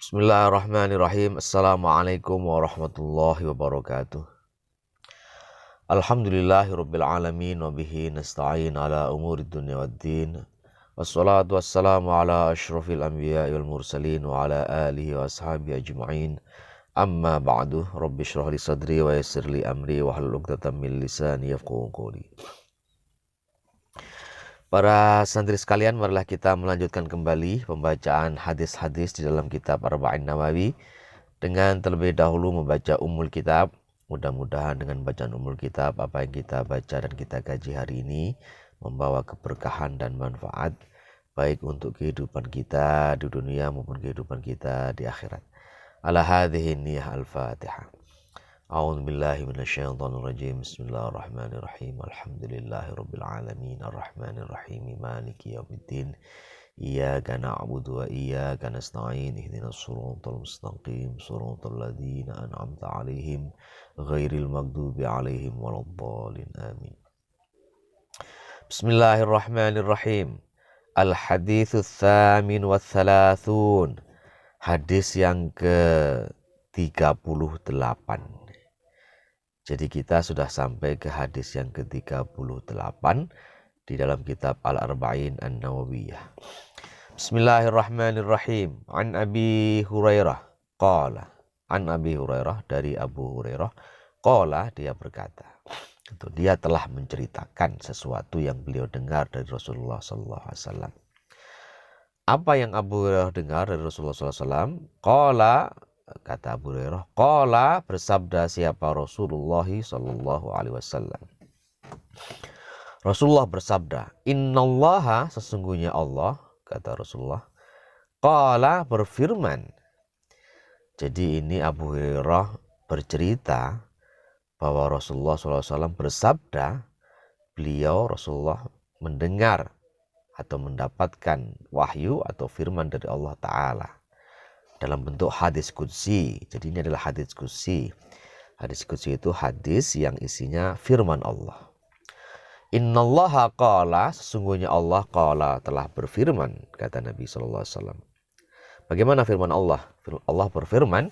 Bismillahirrahmanirrahim. Assalamualaikum warahmatullahi wabarakatuh. Alhamdulillahirabbil alamin wa bihi nasta'in ala umurid dunya waddin. Wassalatu wassalamu ala asyrafil anbiya'i wal mursalin wa ala alihi wa ashabihi ajma'in. Amma ba'du. Rabbi shrah li sadri wa yassir li amri wa hlul 'uqdatam min lisani yafqahu qawli. Para santri sekalian, marilah kita melanjutkan kembali pembacaan hadis-hadis di dalam kitab Arba'in Nawawi dengan terlebih dahulu membaca Ummul Kitab. Mudah-mudahan dengan bacaan Ummul Kitab apa yang kita baca dan kita kaji hari ini membawa keberkahan dan manfaat baik untuk kehidupan kita di dunia maupun kehidupan kita di akhirat. Ala hadhihi niyyah al-Fatihah. A'udzu billahi minasyaitonir rajim. Bismillahirrahmanirrahim. Alhamdulillahirabbil alamin arrahmanir rahim maliki yaumiddin. Iyyaka na'budu wa iyyaka nasta'in. Ihdinas shiratal mustaqim. Shiratal ladzina an'amta 'alaihim ghairil maghdubi 'alaihim waladdallin. Amin. Bismillahirrahmanirrahim. Al-haditsus tsamin wa tsalasun. Hadis yang ke-38. Jadi kita sudah sampai ke hadis yang ke-38 di dalam kitab Al-Arba'in An-Nawawiyah. Bismillahirrahmanirrahim. An Abi Hurairah qala. An Abi Hurairah, dari Abu Hurairah, qala, dia berkata. Dia telah menceritakan sesuatu yang beliau dengar dari Rasulullah sallallahu alaihi wasallam. Apa yang Abu Hurairah dengar dari Rasulullah sallallahu alaihi wasallam? Qala, kata Abu Hurairah, qala, bersabda siapa Rasulullah sallallahu alaihi wasallam. Rasulullah bersabda, innallaha, sesungguhnya Allah, kata Rasulullah, qala, berfirman. Jadi ini Abu Hurairah bercerita bahwa Rasulullah sallallahu alaihi wasallam bersabda, beliau Rasulullah mendengar atau mendapatkan wahyu atau firman dari Allah Ta'ala dalam bentuk hadis qudsi. Jadi ini adalah hadis qudsi. Hadis qudsi itu hadis yang isinya firman Allah. Innallaha qala, sesungguhnya Allah qala, telah berfirman, kata Nabi sallallahu alaihi wasallam. Bagaimana firman Allah? Allah berfirman,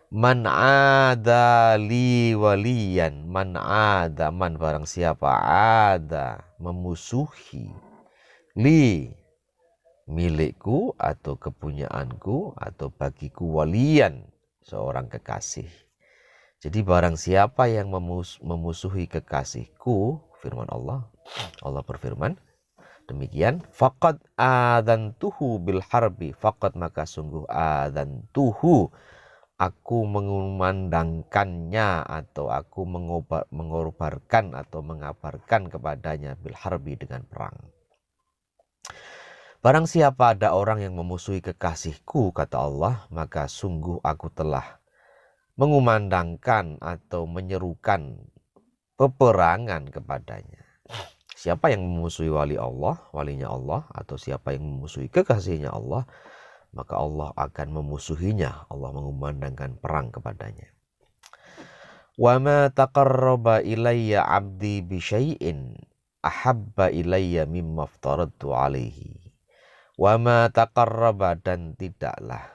man ada li waliyan, man ada, man barang siapa, ada, memusuhi, li, milikku atau kepunyaanku atau bagiku, walian, seorang kekasih. Jadi barang siapa yang memusuhi kekasihku, firman Allah, Allah berfirman demikian, faqad adzantuhu bil harbi, faqad, maka sungguh, adzantuhu, aku mengumandangkannya atau aku mengobarkan atau mengabarkan kepadanya bil harbi, dengan perang. Barang siapa ada orang yang memusuhi kekasihku, kata Allah, maka sungguh aku telah mengumandangkan atau menyerukan peperangan kepadanya. Siapa yang memusuhi wali Allah, walinya Allah, atau siapa yang memusuhi kekasihnya Allah, maka Allah akan memusuhinya. Allah mengumandangkan perang kepadanya. Wa ma taqarraba ilayya 'abdi bi syai'in ahabba ilayya mimma aftaradtu 'alaihi. Wa ma taqarraba, dan tidaklah,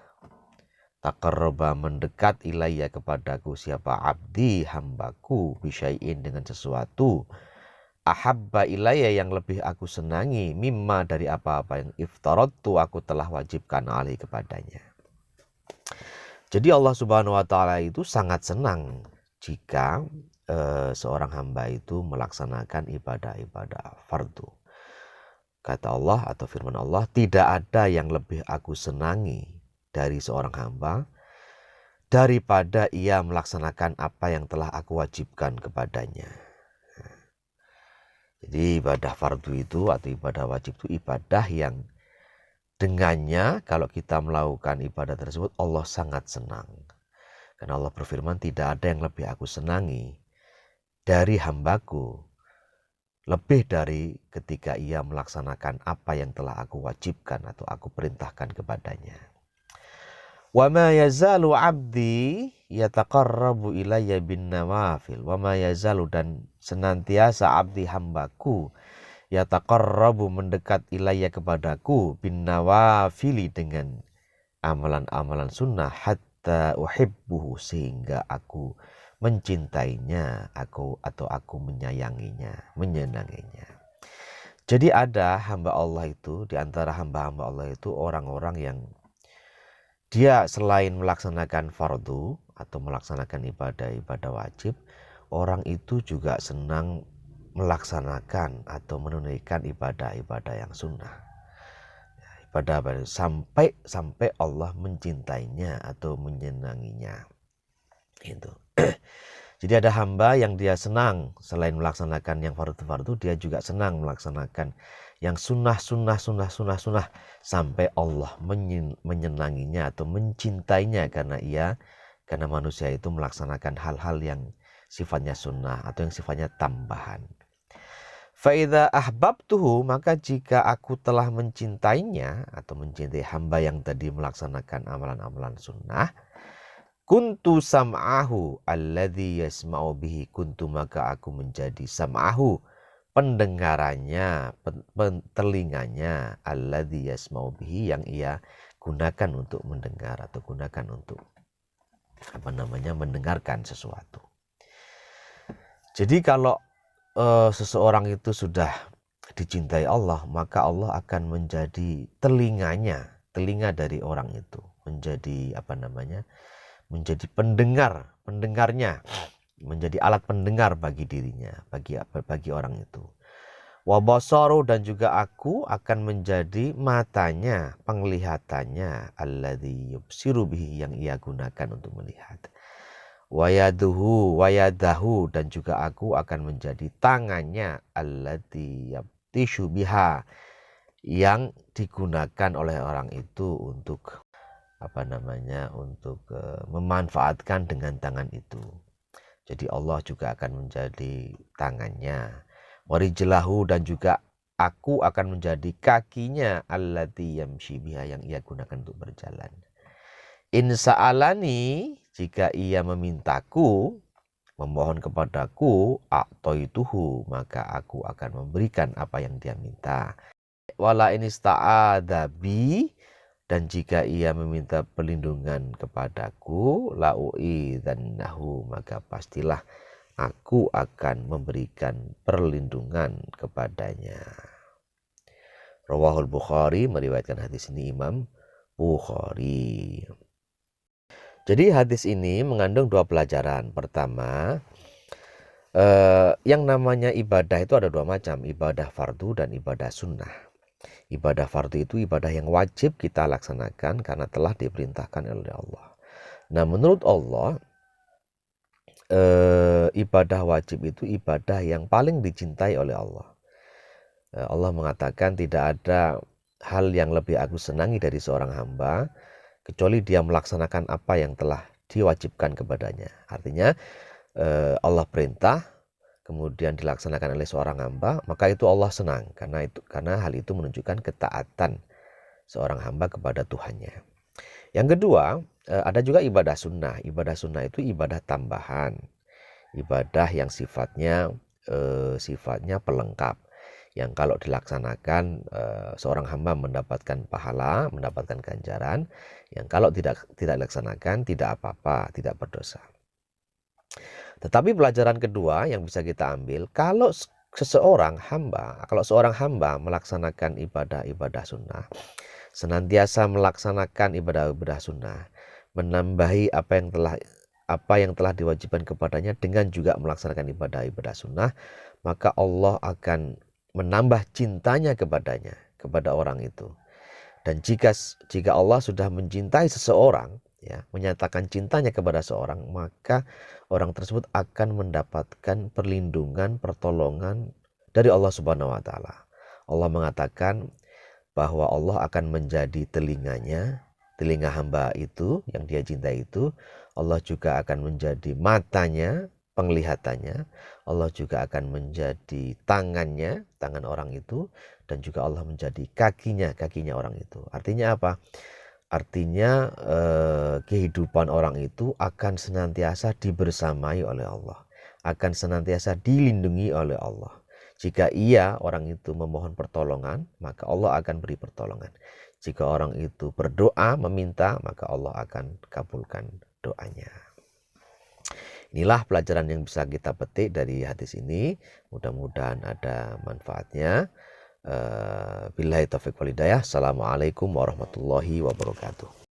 taqarraba, mendekat, ilayya, kepadaku, siapa, abdi, hambaku, bisyai'in, dengan sesuatu, ahabba ilayya, yang lebih aku senangi, mimma, dari apa-apa yang iftaradtu, aku telah wajibkan, alaihi, kepadanya. Jadi Allah Subhanahu wa taala itu sangat senang jika seorang hamba itu melaksanakan ibadah-ibadah fardu. Kata Allah atau firman Allah, tidak ada yang lebih aku senangi dari seorang hamba daripada ia melaksanakan apa yang telah aku wajibkan kepadanya. Jadi ibadah fardu itu atau ibadah wajib itu ibadah yang dengannya kalau kita melakukan ibadah tersebut Allah sangat senang. Karena Allah berfirman, tidak ada yang lebih aku senangi dari hambaku lebih dari ketika ia melaksanakan apa yang telah aku wajibkan atau aku perintahkan kepadanya. Wa ma yazalu 'abdi yataqarrabu ilayya bin nawafil. Wa ma yazalu, dan senantiasa, abdi, hambaku, yataqarrabu, mendekat, ilayya, kepadaku, bin nawafili, dengan amalan-amalan sunnah hatta uhibbuhu, sehingga aku mencintainya, atau aku menyayanginya, menyenanginya. Jadi ada hamba Allah itu, di antara hamba-hamba Allah itu orang-orang yang dia selain melaksanakan fardu atau melaksanakan ibadah-ibadah wajib, orang itu juga senang melaksanakan atau menunaikan ibadah-ibadah yang sunnah. Ibadah sampai Allah mencintainya atau menyenanginya. Itu. Jadi ada hamba yang dia senang selain melaksanakan yang fardu-fardu, dia juga senang melaksanakan yang sunnah sampai Allah menyenanginya atau mencintainya karena manusia itu melaksanakan hal-hal yang sifatnya sunnah atau yang sifatnya tambahan. Fa'idha ahbabtuhu, maka jika aku telah mencintainya atau mencintai hamba yang tadi melaksanakan amalan-amalan sunnah, kuntu sam'ahu alladhi yasma'u bihi, kuntu, maka aku menjadi sam'ahu, pendengarannya, telinganya, alladhi yasma'u bihi, yang ia gunakan untuk mendengar atau gunakan untuk mendengarkan sesuatu. Jadi kalau seseorang itu sudah dicintai Allah, maka Allah akan menjadi telinga dari orang itu, menjadi menjadi pendengarnya, menjadi alat pendengar bagi dirinya, bagi orang itu. Wa basaru, dan juga aku akan menjadi matanya, penglihatannya, alladzi yubsiru bihi, yang ia gunakan untuk melihat. Wayadahu, dan juga aku akan menjadi tangannya, allati yabtishu biha, yang digunakan oleh orang itu untuk memanfaatkan dengan tangan itu. Jadi Allah juga akan menjadi tangannya. Warijlahu, dan juga aku akan menjadi kakinya, allati yamshi biha, yang ia gunakan untuk berjalan. In sa'alani, jika ia memintaku, memohon kepadaku, a'toituhu, maka aku akan memberikan apa yang dia minta. Wala in ista'adha bi, dan jika ia meminta perlindungan kepadaku, la'u'idzannahu, maka pastilah aku akan memberikan perlindungan kepadanya. Rawahul Bukhari, meriwayatkan hadis ini Imam Bukhari. Jadi hadis ini mengandung dua pelajaran. Pertama, yang namanya ibadah itu ada dua macam, ibadah fardu dan ibadah sunnah. Ibadah fardu itu ibadah yang wajib kita laksanakan karena telah diperintahkan oleh Allah. Nah, menurut Allah, ibadah wajib itu ibadah yang paling dicintai oleh Allah. Allah mengatakan tidak ada hal yang lebih aku senangi dari seorang hamba kecuali dia melaksanakan apa yang telah diwajibkan kepadanya. Artinya Allah perintah kemudian dilaksanakan oleh seorang hamba, maka itu Allah senang karena hal itu menunjukkan ketaatan seorang hamba kepada Tuhannya. Yang kedua, ada juga ibadah sunnah. Ibadah sunnah itu ibadah tambahan, ibadah yang sifatnya pelengkap, yang kalau dilaksanakan seorang hamba mendapatkan pahala, mendapatkan ganjaran, yang kalau tidak dilaksanakan tidak apa-apa, tidak berdosa. Tetapi pelajaran kedua yang bisa kita ambil, kalau seorang hamba melaksanakan ibadah sunnah, senantiasa melaksanakan ibadah sunnah, menambahi apa yang telah diwajibkan kepadanya dengan juga melaksanakan ibadah sunnah, maka Allah akan menambah cintanya kepada orang itu. Dan jika Allah sudah mencintai seseorang, ya, menyatakan cintanya kepada seorang, maka orang tersebut akan mendapatkan perlindungan, pertolongan dari Allah Subhanahu wa taala. Allah mengatakan bahwa Allah akan menjadi telinga hamba itu yang dia cintai itu. Allah juga akan menjadi matanya, penglihatannya. Allah juga akan menjadi tangan orang itu, dan juga Allah menjadi kakinya orang itu. Artinya apa? Artinya kehidupan orang itu akan senantiasa dibersamai oleh Allah, akan senantiasa dilindungi oleh Allah. Jika orang itu memohon pertolongan, maka Allah akan beri pertolongan. Jika orang itu berdoa, meminta, maka Allah akan kabulkan doanya. Inilah pelajaran yang bisa kita petik dari hadis ini. Mudah-mudahan ada manfaatnya. Billahi taufiq wal hidayah. Assalamualaikum warahmatullahi wabarakatuh.